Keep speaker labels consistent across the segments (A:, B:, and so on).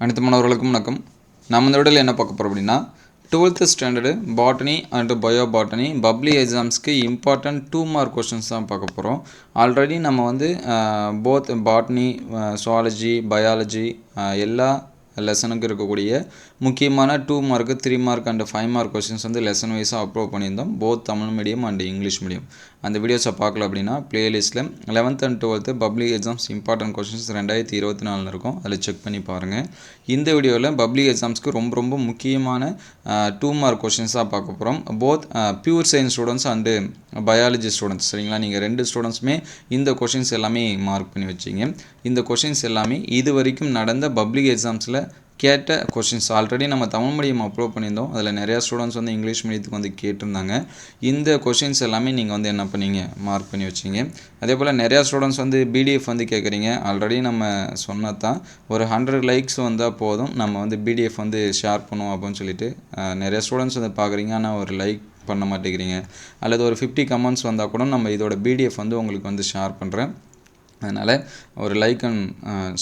A: அனைத்து மாணவர்களுக்கும் வணக்கம். நம்ம இந்த வீடியோவில் என்ன பார்க்க போகிறோம் அப்படின்னா 12th standard botany and bio botany public எக்ஸாம்ஸ்க்கு இம்பார்ட்டன்ட் 2 மார்க் கொஷின்ஸ் தான் பார்க்க போகிறோம். ஆல்ரெடி நம்ம வந்து போத் பாட்னி, சுவாலஜி, பயாலஜி எல்லா லெசனுக்கு இருக்கக்கூடிய முக்கியமான 2 mark, 3 mark and 5 mark questions வந்து லெசன் வைஸாக அப்லோட் பண்ணியிருந்தோம். Both Tamil medium and English medium. அந்த வீடியோஸை பார்க்கல அப்படின்னா பிளேலிஸ்ட்டில் 11th and 12th public exams important questions 2024 இருக்கும், அதில் செக் பண்ணி பாருங்கள். இந்த வீடியோவில் பப்ளிக் எக்ஸாம்ஸ்க்கு ரொம்ப முக்கியமான 2 மார்க் கொஷின்ஸ் தான் பார்க்க போகிறோம். Both pure science students and biology students. சரிங்களா, நீங்கள் 2 ஸ்டூடெண்ட்ஸுமே இந்த கொஷின்ஸ் எல்லாமே மார்க் பண்ணி வச்சிங்க. இந்த கொஷின்ஸ் எல்லாமே இது வரைக்கும் நடந்த பப்ளிக் எக்ஸாம்ஸில் கேட்ட கொஷின்ஸ். ஆல்ரெடி நம்ம தமிழ் மீடியம் அப்லோட் பண்ணியிருந்தோம், அதில் நிறையா ஸ்டூடெண்ட்ஸ் வந்து இங்கிலீஷ் மீடியத்துக்கு வந்து கேட்டிருந்தாங்க. இந்த கொஷின்ஸ் எல்லாமே நீங்கள் வந்து என்ன பண்ணீங்க, மார்க் பண்ணி வச்சிங்க. அதே போல் நிறையா ஸ்டூடெண்ட்ஸ் வந்து பிடிஎஃப் வந்து கேட்குறீங்க. ஆல்ரெடி நம்ம சொன்னது தான், ஒரு 100 லைக்ஸ் வந்தால் போதும், நம்ம வந்து பிடிஎஃப் வந்து ஷேர் பண்ணுவோம் அப்படின்னு சொல்லிட்டு நிறையா ஸ்டூடெண்ட்ஸ் வந்து பார்க்குறீங்க. ஆனால் ஒரு லைக் பண்ண மாட்டேங்கிறீங்க. அல்லது ஒரு 50 கமெண்ட்ஸ் வந்தால் கூட நம்ம இதோட பிடிஎஃப் வந்து உங்களுக்கு வந்து ஷேர் பண்ணுறேன். அதனால் ஒரு லைக் அண்ட்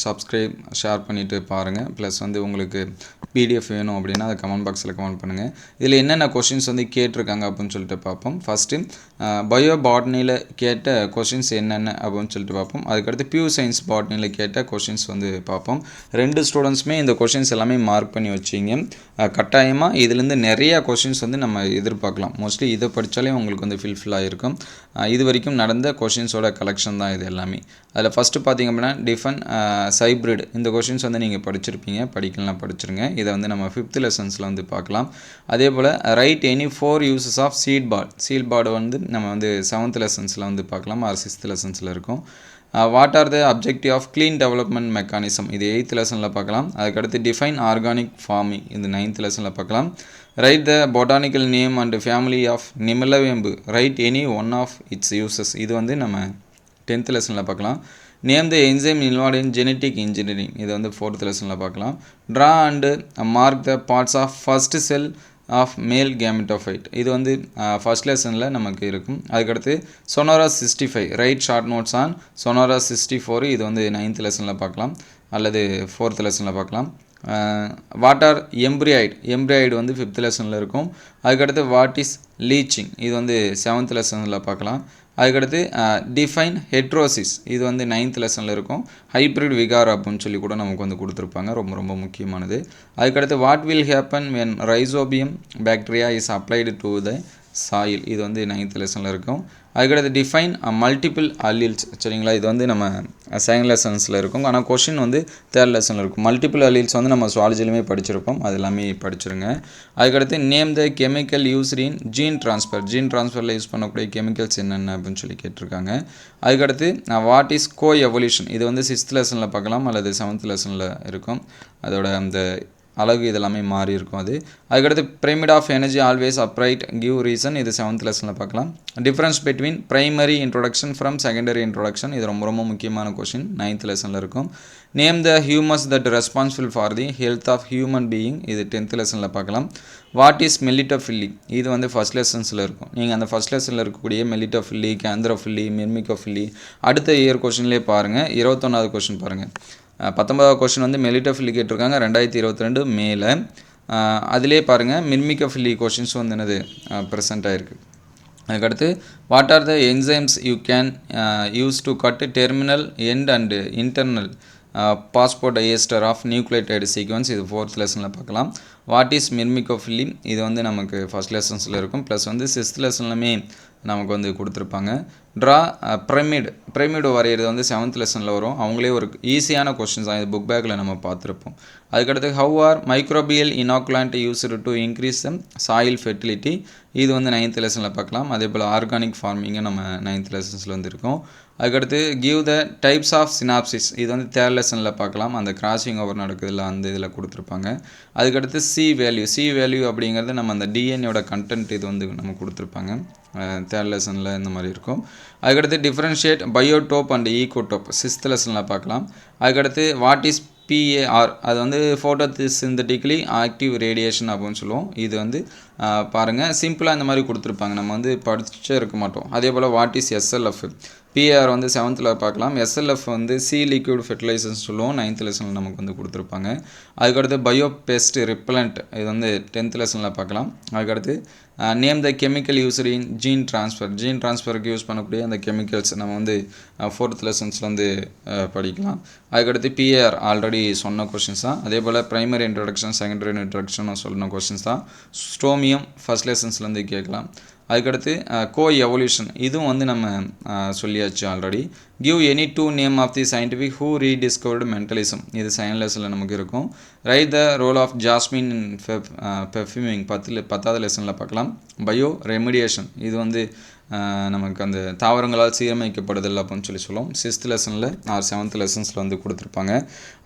A: சப்ஸ்கிரைப் ஷேர் பண்ணிவிட்டு பாருங்கள். ப்ளஸ் வந்து உங்களுக்கு பிடிஎஃப் வேணும் அப்படின்னா அதை கமெண்ட் பாக்ஸில் கமெண்ட் பண்ணுங்கள். இதில் என்னென்ன கொஷின்ஸ் வந்து கேட்டிருக்காங்க அப்படின்னு சொல்லிட்டு பார்ப்போம். ஃபஸ்ட்டு பயோ பாட்னியில் கேட்ட கொஷின்ஸ் என்னென்ன அப்படின்னு சொல்லிட்டு பார்ப்போம். அதுக்கடுத்து பியூர் சயின்ஸ் பாட்னியில் கேட்ட கொஷின்ஸ் வந்து பார்ப்போம். 2 ஸ்டூடெண்ட்ஸுமே இந்த கொஷின்ஸ் எல்லாமே மார்க் பண்ணி வச்சிங்க. கட்டாயமாக இதுலேருந்து நிறையா கொஷின்ஸ் வந்து நம்ம எதிர்பார்க்கலாம். மோஸ்ட்லி இதை படித்தாலே உங்களுக்கு வந்து ஃபில்ஃபில் ஆகிருக்கும். இது வரைக்கும் நடந்த கொஷின்ஸோட கலெக்ஷன் தான் இது எல்லாமே. அதில் ஃபஸ்ட்டு பார்த்திங்க அப்படின்னா டிஃபன் சைப்ரிட், இந்த கொஷின்ஸ் வந்து நீங்கள் படிச்சிருப்பீங்க, படிக்கலாம் படிச்சிருங்க. இதை வந்து நம்ம 5th லெசன்ஸில் வந்து பார்க்கலாம். அதே போல் write any 4 uses of seed pod வந்து நம்ம வந்து 7th லெசன்ஸில் வந்து பார்க்கலாம், ஆர் 6th லெசன்ஸில் இருக்கும். What are the objective of clean development mechanism, இது 8th லெசனில் பார்க்கலாம். அதுக்கடுத்து டிஃபைன் ஆர்கானிக் ஃபார்மிங், இது 9th லெசனில் பார்க்கலாம். Write the botanical name and family of நிமிலவேம்பு, write any one of its uses, இது வந்து நம்ம 10th லெசனில் பார்க்கலாம். Name the enzyme involve in genetic engineering, இது வந்து 4th லெசனில் பார்க்கலாம். Draw and mark the parts of first cell of male gametophyte, இது வந்து ஃபர்ஸ்ட் லெசனில் நமக்கு இருக்கும். அதுக்கடுத்து Sonora 65, write short notes on Sonora 64, இது வந்து 9th லெசனில் பார்க்கலாம் அல்லது 4th லெசனில் பார்க்கலாம். வாட் ஆர் எம்ப்ரியாய்டு வந்து 5th லெசனில் இருக்கும். அதுக்கடுத்து வாட் இஸ் லீச்சிங், இது வந்து 7th லெசனில் பார்க்கலாம். அதுக்கடுத்து டிஃபைன் ஹெட்ரோசிஸ், இது வந்து 9th லெசனில் இருக்கும். ஹைப்ரிட் விகார் அப்படின்னு சொல்லி கூட நமக்கு வந்து கொடுத்துருப்பாங்க, ரொம்ப முக்கியமானது. அதுக்கடுத்து what will happen when rhizobium bacteria is applied to the soil, இது வந்து 9th லெசனில் இருக்கும். அதுக்கடுத்து டிஃபைன் மல்டிபிள் அல்லீல்ஸ், சரிங்களா, இது வந்து நம்ம 2nd லெசன்ஸில் இருக்கும். ஆனால் கொஷின் வந்து 3rd லெசனில் இருக்கும். மல்டிபிள் அல்லீல்ஸ் வந்து நம்ம சுவாலஜிலுமே படிச்சிருப்போம், அது எல்லாமே படிச்சிருங்க. அதுக்கடுத்து name the chemical used in gene ட்ரான்ஸ்ஃபரில் யூஸ் பண்ணக்கூடிய கெமிக்கல்ஸ் என்னென்ன அப்படின்னு சொல்லி கேட்டிருக்காங்க. அதுக்கடுத்து வாட் இஸ் கோ எவல்யூஷன், இது வந்து 6th லெசனில் பார்க்கலாம் அல்லது 7th லெசனில் இருக்கும். அதோட அந்த அழகு இதெல்லாமே மாறி இருக்கும் அது. அதுக்கடுத்து pyramid of energy always upright give reason, இது 7th லெசனில் பார்க்கலாம். Difference between primary introduction from secondary introduction, இது ரொம்ப முக்கியமான கொஷின், 9th லெசனில் இருக்கும். Name the humus that responsible for the health of human being, இது 10th லெசனில் பார்க்கலாம். வாட் இஸ் மெலிட்டோஃபில்லி, இது வந்து ஃபர்ஸ்ட் லெசன்ஸில் இருக்கும். நீங்கள் அந்த ஃபர்ஸ்ட் லெசனில் இருக்கக்கூடிய மெலிட்டோஃபில்லி, கேந்திரோஃபில்லி, மிர்மிகோஃபில்லி அடுத்த இயர் கொஷின்லேயே பாருங்கள். 21வது கொஷின் பாருங்கள். 19வது கொஷின் வந்து மெலிட்டோஃபில்லி கேட்டிருக்காங்க 2022 மேலே. அதிலே பாருங்கள் மிர்மிகோஃபில்லி கொஷின்ஸ் வந்து என்னது ப்ரெசென்ட் ஆகிருக்கு. அதுக்கடுத்து what are the enzymes you can use to cut terminal end and internal phosphodiester of nucleotide sequence, இது 4th லெசனில் பார்க்கலாம். வாட் இஸ் மிர்மிகோஃபில்லி, இது வந்து நமக்கு ஃபர்ஸ்ட் லெசன்ஸில் இருக்கும். ப்ளஸ் வந்து 6th லெசன்லுமே நமக்கு வந்து கொடுத்துருப்பாங்க. ட்ரா பிரமிடு வரைகிறது வந்து 7th லெசனில் வரும். அவங்களே ஒரு ஈஸியான கொஸ்டின்ஸ் தான், இது புக் பேக்கில் நம்ம பார்த்துருப்போம். அதுக்கடுத்து how are microbial inoculant used to increase the soil fertility, இது வந்து 9th லெசனில் பார்க்கலாம். அதே போல் ஆர்கானிக் ஃபார்மிங்கை நம்ம 9th லெசன்ஸில் வந்து இருக்கும். அதுக்கடுத்து give the types of synapsis, இது வந்து 3rd லெசனில் பார்க்கலாம். அந்த கிராசிங் ஓவர் நடக்குதுல, அந்த இதில் கொடுத்துருப்பாங்க. அதுக்கடுத்து சி வேல்யூ அப்படிங்கிறது நம்ம அந்த டிஎன்ஏயோட கண்டென்ட், இது வந்து நம்ம கொடுத்துருப்பாங்க 3rd லெசனில் இந்த மாதிரி இருக்கும். அதுக்கடுத்து டிஃப்ரென்ஷியேட் பயோடோப் அண்ட் ஈகோடோப் 6th லெசனில் பார்க்கலாம். அதுக்கடுத்து வாட் இஸ் PAR, அது வந்து ஃபோட்டோசிந்தட்டிக்கலி ஆக்டிவ் ரேடியேஷன் அப்படின்னு சொல்லுவோம். இது வந்து பாருங்கள் சிம்பிளாக இந்த மாதிரி கொடுத்துருப்பாங்க, நம்ம வந்து படிச்சே இருக்க மாட்டோம். அதே போல் வாட் இஸ் எஸ்எல்எஃப், பிஆர் வந்து 7th பார்க்கலாம். எஸ்எல்எஃப் வந்து சி லிக்விட் ஃபெர்டிலைசர்ஸ் சொல்லுவோம், 9th லெசனில் நமக்கு வந்து கொடுத்துருப்பாங்க. அதுக்கடுத்து பயோ பெஸ்ட் ரிப்பலண்ட், இது வந்து 10th லெசனில் பார்க்கலாம். அதுக்கடுத்து name the chemical used in gene ட்ரான்ஸ்ஃபருக்கு யூஸ் பண்ணக்கூடிய அந்த கெமிக்கல்ஸ் நம்ம வந்து 4th லெசன்ஸில் வந்து படிக்கலாம். அதுக்கடுத்து பிஆர் ஆல்ரெடி சொன்ன கொஷின்ஸ் தான். அதே போல் ப்ரைமரி இன்ட்ரடக்ஷன், செகண்டரி இன்ட்ரடக்ஷன் சொன்ன கொஷின்ஸ் தான். ஸ்ட்ரோமியம் ஃபஸ்ட் லெசன்ஸ்லேருந்து கேட்கலாம். அதுக்கடுத்து கோ எவல்யூஷன், இதுவும் வந்து நம்ம சொல்லியாச்சு already. Give any two name of the scientific who rediscovered Mendelism, இது செகண்ட் லெசனில் நமக்கு இருக்கும். Right the role of jasmine in perfuming 10th லெசனில் பார்க்கலாம். பயோ ரெமிடியேஷன், இது வந்து நமக்கு அந்த தாவரங்களால் சீரமைக்கப்படுதல் அப்படின்னு சொல்லுவோம். 6th லெசனில் ஆர் 7th லெசன்ஸில் வந்து கொடுத்துருப்பாங்க.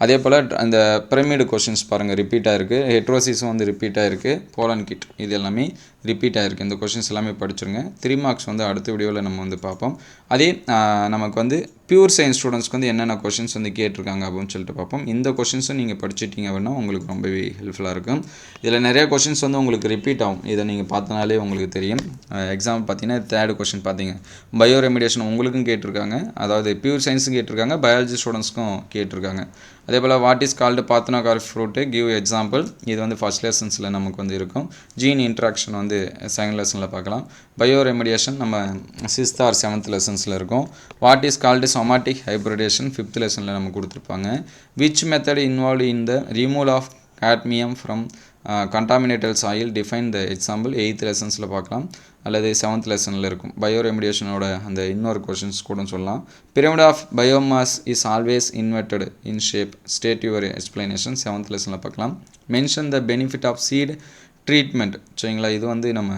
A: அதே போல் அந்த பிரமிடு கொஷின்ஸ் பாருங்கள் ரிப்பீட் ஆகிருக்கு. ஹெட்ரோசிஸும் வந்து ரிப்பீட் ஆகிருக்கு. போலன் கிட் இது எல்லாமே ரிப்பீட் ஆகிருக்கு. இந்த கொஷின்ஸ் எல்லாமே படிச்சுருங்க. 3 மார்க்ஸ் வந்து அடுத்த வீடியோவில் நம்ம வந்து பார்ப்போம். அதே நமக்கு வந்து பியூர் சயின்ஸ் ஸ்டூடெண்ட்ஸ்க்கு வந்து என்னென்ன கொஷின்ஸ் வந்து கேட்டிருக்காங்க அப்படின்னு சொல்லிட்டு பார்ப்போம். இந்த கொஷின்ஸும் நீங்கள் படிச்சிட்டிங்க அப்படின்னா உங்களுக்கு ரொம்பவே ஹெல்ப்ஃபுல்லாக இருக்கும். இதில் நிறைய கொஷின்ஸ் வந்து உங்களுக்கு ரிப்பீட் ஆகும், இதை நீங்கள் பார்த்தனாலே உங்களுக்கு தெரியும். எக்ஸாம்பிள் பார்த்தீங்கன்னா 3rd கொஷின் பார்த்தீங்க, பயோ ரெமிடியேஷன் உங்களுக்கும் கேட்டிருக்காங்க, அதாவது பியூர் சயின்ஸும் கேட்டிருக்காங்க, பயாலஜி ஸ்டூடெண்ட்ஸ்க்கும் கேட்டிருக்காங்க. அதே போல் what is called parthenocarp fruit, give example, இது வந்து ஃபஸ்ட் லெசன்ஸில் நமக்கு வந்து இருக்கும். ஜீன் இன்ட்ராக்ஷன் வந்து செகண்ட் லெசனில் பார்க்கலாம். பயோ ரெமிடியேஷன் நம்ம 6th or 7th லெசன்ஸில் இருக்கும். What is called somatic hybridisation 5th லெசனில் நம்ம கொடுத்துருப்பாங்க. Which method involve in the removal of cadmium from contaminated soil, define the example 8th லெசன்ஸில் பார்க்கலாம், அல்லது 7th லெசனில் இருக்கும். பயோ ரெமிடியேஷனோட அந்த இன்னொரு கொஷின்ஸ் கூட சொல்லலாம். pyramid of biomass is always inverted in shape, state your explanation 7th லெசனில் பார்க்கலாம். mention the benefit of seed treatment, சரிங்களா, இது வந்து நம்ம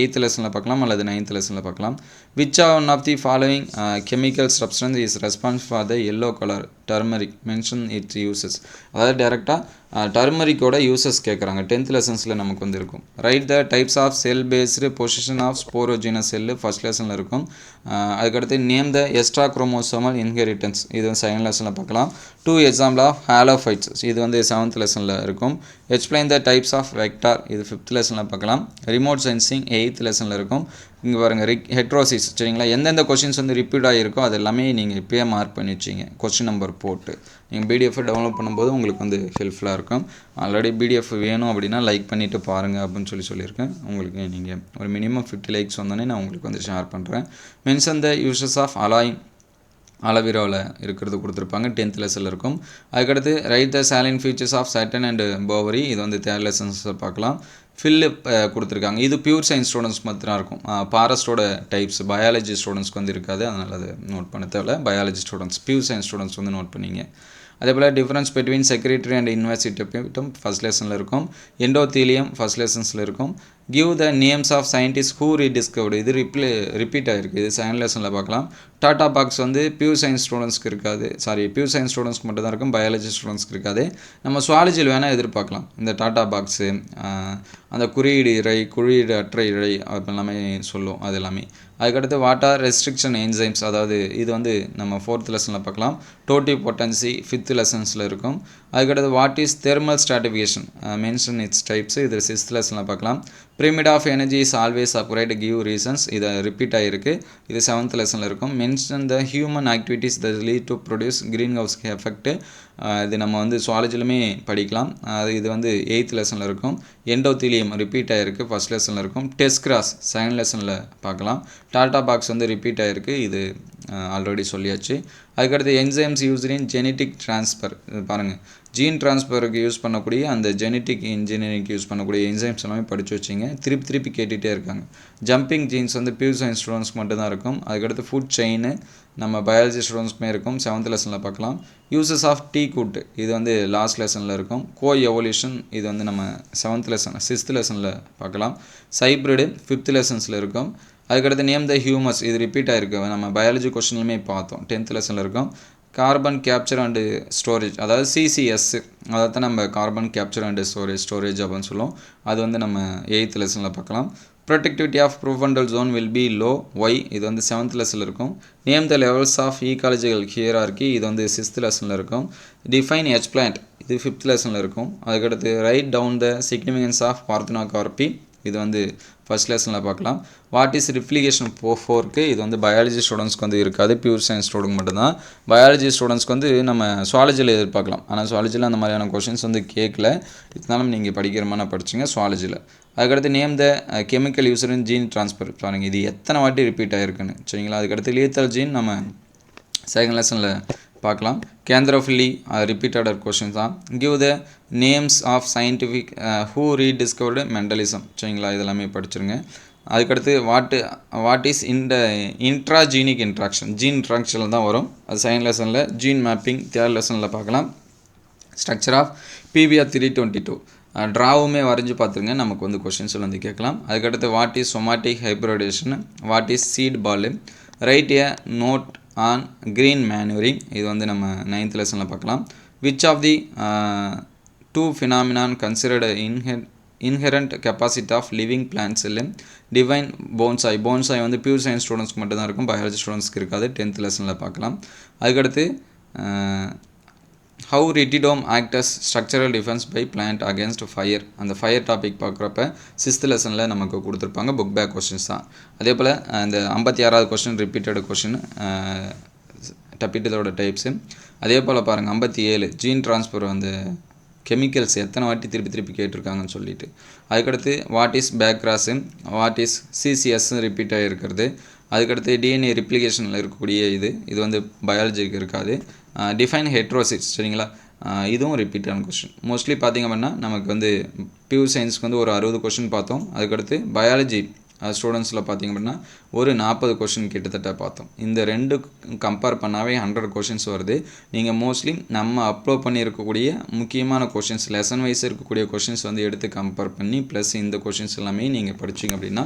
A: 8th லெசனில் பார்க்கலாம் அல்லது 9th லெசனில் பார்க்கலாம். which are one of the following chemical substance is responsible for the yellow color turmeric, mention its uses, அதாவது டேரெக்டாக டர்மரிக்கோட யூசஸ் கேட்குறாங்க. 10th லெசன்ஸில் நமக்கு வந்து இருக்கும். Right the types of cell based position of sporogenous cell first லெசனில் இருக்கும். அதுக்கடுத்து name the extra chromosomal inheritance, இது வந்து செகண்ட் லெசனில் பார்க்கலாம். 2 எக்ஸாம்பிள் ஆஃப் ஹாலோஃபைட்ஸ், இது வந்து 7th லெசனில் இருக்கும். Explain the types of vector, இது 5th லெசனில் பார்க்கலாம். ரிமோட் சென்சிங் 8th லெசனில் இருக்கும். இங்கே பாருங்கள் ஹெட்ரோசிஸ், சரிங்களா, எந்தெந்த கொஷின்ஸ் வந்து ரிப்பீட் ஆகிருக்கோ அது எல்லாமே நீங்கள் இப்போயே மார்க் பண்ணி வச்சிங்க, கொஸ்டின் நம்பர் போட்டு. நீங்கள் பிடிஎஃப் டவுன்லோட் பண்ணும்போது உங்களுக்கு வந்து ஹெல்ப்ஃபுல்லாக இருக்கும். ஆல்ரெடி பிடிஎஃப் வேணும் அப்படின்னா லைக் பண்ணிவிட்டு பாருங்கள் அப்படின்னு சொல்லியிருக்கேன். உங்களுக்கு நீங்கள் ஒரு மினிமம் 50 லைக்ஸ் வந்தோடனே நான் உங்களுக்கு வந்து ஷேர் பண்ணுறேன். மென்ஷன் த யூசஸ் ஆஃப் அலோவேராவில் இருக்கிறது கொடுத்துருப்பாங்க, 10th லெசனில் இருக்கும். அதுக்கடுத்து write the salient features of Sutton and Boveri, இது வந்து 3rd லெசன்ஸில் பார்க்கலாம். ஃபில்லு கொடுத்துருக்காங்க, இது பியூர் சயின்ஸ் ஸ்டூடெண்ட்ஸ் மட்டும் இருக்கும். ஃபாரஸ்ட்டோட டைப்ஸ் பயாலஜி ஸ்டூடெண்ட்ஸ்க்கு வந்து இருக்காது, அதனால் அதை நோட் பண்ண தேவையில்ல. Biology students, pure science students வந்து நோட் பண்ணிங்க. அதே போல் difference between secretary and investigative first லெசனில் இருக்கும். எண்டோத்தீலியம் ஃபஸ்ட் லெசன்ஸில் இருக்கும். Give the names of scientist who rediscovered, இது ரிப்பீட் ஆகிருக்கு, இது செகண்ட் லெசனில் பார்க்கலாம். டாட்டா பாக்ஸ் வந்து பியூர் சயின்ஸ் ஸ்டூடெண்ட்ஸ்க்கு இருக்காது, பியூர் சயின்ஸ் ஸ்டூடெண்ட்ஸ்க்கு மட்டும் தான் இருக்கும், பயாலஜி ஸ்டூடெண்ட்ஸ்க்கு இருக்காது. நம்ம சுவாலஜியில் வேணால் எதிர்பார்க்கலாம் இந்த டாட்டா பாக்ஸு, அந்த குறியீடு இழை, குறியீடு அற்ற இழை எல்லாமே சொல்லும், அது எல்லாமே. அதுக்கடுத்து வாட்டர் ரெஸ்ட்ரிக்ஷன் என்சைம்ஸ், அதாவது இது வந்து நம்ம 4th லெசனில் பார்க்கலாம். டோட்டி பொட்டன்சி 5th லெசன்ஸில் இருக்கும். அதுக்கடுத்து what is thermal stratification, mention it's types, இது 6th லெசனில் பார்க்கலாம். pyramid of energy is always accurate, give reasons, இது ரிப்பீட் ஆகிருக்கு, இது 7th லெசனில் இருக்கும். mention the human activities that lead to produce greenhouse effect, இது நம்ம வந்து சுவாலஜிலுமே படிக்கலாம், இது வந்து 8th லெசனில் இருக்கும். எண்டோத்தீலியம் ரிப்பீட் ஆகிருக்கு, ஃபஸ்ட் லெசனில் இருக்கும். டெஸ்ட் கிராஸ் செகண்ட் லெசனில் பார்க்கலாம். டாட்டா பாக்ஸ் வந்து ரிப்பீட் ஆகிருக்கு, இது ஆல்ரெடி சொல்லியாச்சு. அதுக்கடுத்து enzymes used in genetic transfer, இது பாருங்கள், ஜீன் ட்ரான்ஸ்ஃபருக்கு யூஸ் பண்ணக்கூடிய அந்த ஜெனட்டிக் இன்ஜினியரிங்க்கு யூஸ் பண்ணக்கூடிய என்சைம்ஸ் எல்லாமே படித்து வச்சிங்க. திருப்பி கேட்டுகிட்டே இருக்காங்க. ஜம்பிங் ஜீன்ஸ் வந்து பியூர் சயின்ஸ் ஸ்டூடெண்ட்ஸ்க்கு மட்டும்தான் இருக்கும். அதுக்கடுத்து ஃபுட் செயின் நம்ம பயாலஜி ஸ்டூடெண்ட்ஸ்க்குமே இருக்கும், 7th லெசனில் பார்க்கலாம். யூசஸ் ஆஃப் டீ குட், இது வந்து லாஸ்ட் லெசனில் இருக்கும். கோ எவல்யூஷன், இது வந்து நம்ம 7th லெசன் 6th லெசனில் பார்க்கலாம். சைப்ரிடு 5th லெசன்ஸில் இருக்கும். அதுக்கடுத்து நேம் த ஹியூமஸ், இது ரிப்பீட் ஆகிருக்கு, நம்ம பயாலஜி கொஸ்டின்லுமே பார்த்தோம், 10th லெசனில் இருக்கும். கார்பன் கேப்சர் அண்டு ஸ்டோரேஜ், அதாவது CCS, அதை தான் நம்ம கார்பன் கேப்சர் அண்டு ஸ்டோரேஜ் அப்படின்னு சொல்லுவோம், அது வந்து நம்ம 8th லெசனில் பார்க்கலாம். Productivity of profundal zone will be low, why, இது வந்து 7th லெசனில் இருக்கும். Name the levels of ecological hierarchy, இது வந்து 6th லெசனில் இருக்கும். டிஃபைன் எக்ஸ்பிளான்ட், இது 5th லெசனில் இருக்கும். அதுக்கடுத்து write down the significance of parthenocarpy, இது வந்து ஃபஸ்ட் லெசனில் பார்க்கலாம். வாட் இஸ் ரிப்ளிகேஷன் ஃபோர்க்கு, இது வந்து பயாலஜி ஸ்டூடெண்ட்ஸ்க்கு வந்து இருக்காது, பியூர் சயின்ஸ் ஸ்டூடெண்ட் மட்டும்தான். பயாலஜி ஸ்டூடெண்ட்ஸ்க்கு வந்து நம்ம சுவாலஜியில் எதிர்பார்க்கலாம். ஆனால் சுவாலஜியில் அந்த மாதிரியான கொஷின்ஸ் வந்து கேட்கல. இதனாலும் நீங்கள் படிக்கிற மாதிரி படிச்சிங்க சுவாலஜியில். அதுக்கடுத்து name the chemical user in gene transfer. பாருங்கள் இது எத்தனை வாட்டி ரிப்பீட் ஆகிருக்குன்னு சரிங்களா. அதுக்கடுத்து லீத்தல் ஜீன் நம்ம செகண்ட் லெசனில் பார்க்கலாம். கேந்திரோஃபிலி ரிப்பீட்டட் கொஷின்ஸ் தான். Give the names of scientific who rediscovered Mendelism சரிங்களா. இதெல்லாமே படிச்சிருங்க. அதுக்கடுத்து what is intragenic interaction, gene இன்ட்ராக்ஷனில் தான் வரும். அது செகண்ட் லெசனில். ஜீன் மேப்பிங் தேர்ட் லெசனில் பார்க்கலாம். ஸ்ட்ரக்சர் ஆஃப் PBR 322 ட்ராவுமே வரைஞ்சி பார்த்துருங்க, நமக்கு வந்து கொஷின்ஸில் வந்து கேட்கலாம். அதுக்கடுத்து what is somatic hybridisation, what is seed ball, right a note on green manuring, இது வந்து நம்ம 9th லெசனில் பார்க்கலாம். Which of the two phenomenon considered inherent capacity of living plants இல்லை டிவைன் போன்சாய் வந்து பியூர் சயின்ஸ் ஸ்டூடெண்ட்ஸ்க்கு மட்டும் தான் இருக்கும், பயாலஜி ஸ்டூடெண்ட்ஸ்க்கு இருக்காது. 10th லெசனில் பார்க்கலாம். அதுக்கடுத்து how rhytidome acts structural defence by plant against fire, அந்த ஃபயர் டாபிக் பார்க்குறப்ப 6th லெசனில் நமக்கு கொடுத்துருப்பாங்க. புக் பேக் கொஷின்ஸ் தான். அதே போல் இந்த 56வது கொஷின் ரிப்பீட்டட் கொஷின் டப்பிட்டதோட டைப்ஸு. அதே போல் பாருங்கள் 57 ஜீன் ட்ரான்ஸ்ஃபர் வந்து கெமிக்கல்ஸ் எத்தனை வாட்டி திருப்பி கேட்டிருக்காங்கன்னு சொல்லிட்டு. அதுக்கடுத்து what is backcross, what is CCS repeat ஆகிருக்கிறது. அதுக்கடுத்து DNA ரிப்ளிகேஷனில் இருக்கக்கூடிய இது வந்து பயாலஜிக்கு இருக்காது. டிஃபைன் ஹெட்ரோசிட்ஸ் சரிங்களா, இதுவும் ரிப்பீட்டான கொஷின். மோஸ்ட்லி பார்த்திங்க அப்படின்னா நமக்கு வந்து பியூர் சயின்ஸ்க்கு வந்து ஒரு 60 கொஷின் பார்த்தோம். அதுக்கடுத்து பயாலஜி ஸ்டூடெண்ட்ஸில் பார்த்திங்க அப்படின்னா ஒரு 40 கொஷின் கிட்டத்தட்ட பார்த்தோம். இந்த ரெண்டு கம்பேர் பண்ணாவே 100 கொஷின்ஸ் வருது. நீங்கள் மோஸ்ட்லி நம்ம அப்லோட் பண்ணியிருக்கக்கூடிய முக்கியமான கொஷின்ஸ் லெசன் வைஸ் இருக்கக்கூடிய கொஷின்ஸ் வந்து எடுத்து கம்பேர் பண்ணி ப்ளஸ் இந்த கொஷின்ஸ் எல்லாமே நீங்கள் படிச்சிங்க அப்படின்னா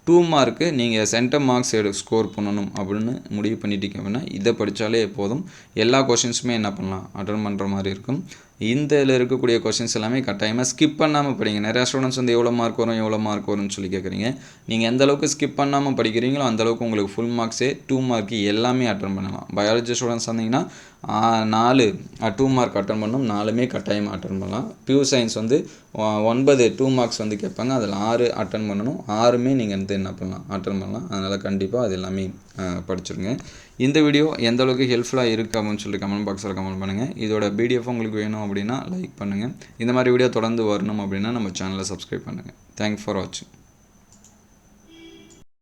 A: 2 மார்க்கு நீங்கள் சென்டம் மார்க்ஸ் ஸ்கோர் பண்ணணும் அப்படின்னு முடிவு பண்ணிட்டீங்க அப்படின்னா இதை படித்தாலே போதும். எல்லா கொஷின்ஸுமே என்ன பண்ணலாம், அட்டன் பண்ணுற மாதிரி இருக்கும். இதில் இருக்கக்கூடிய கொஷின்ஸ் எல்லாமே கட்டாயமாக ஸ்கிப் பண்ணாமல் படிங்க. நிறையா ஸ்டூடெண்ட்ஸ் வந்து எவ்வளோ மார்க் வரும்னு சொல்லி கேட்குறீங்க. நீங்கள் எந்த அளவுக்கு ஸ்கிப் பண்ணாமல் படிக்கிறீங்களோ அந்தளவுக்கு உங்களுக்கு ஃபுல் மார்க்ஸே 2 மார்க்கு எல்லாமே அட்டன் பண்ணலாம். பயாலஜி ஸ்டூடெண்ட்ஸ் வந்தீங்கன்னா 4 2 மார்க் அட்டன் பண்ணணும், 4மே கட்டாயமாக அட்டன் பண்ணலாம். பியூர் சயின்ஸ் வந்து 9 2 மார்க்ஸ் வந்து கேட்பாங்க, அதில் 6 அட்டன் பண்ணணும், 6மே நீங்கள் வந்து என்ன பண்ணலாம் அட்டன் பண்ணலாம். அதனால் கண்டிப்பாக அது எல்லாமே படிச்சிருங்க. இந்த வீடியோ எந்த அளவுக்கு ஹெல்ப்ஃபுல்லாக இருக்குது அப்படின்னு சொல்லி கமெண்ட் பாக்ஸில் கமெண்ட் பண்ணுங்கள். இதோட PDF உங்களுக்கு வேணும் அப்படின்னா லைக் பண்ணுங்கள். இந்த மாதிரி வீடியோ தொடர்ந்து வரணும் அப்படின்னா நம்ம சேனலை சப்ஸ்கிரைப் பண்ணுங்கள். தேங்க்ஸ் ஃபார் வாட்சிங்.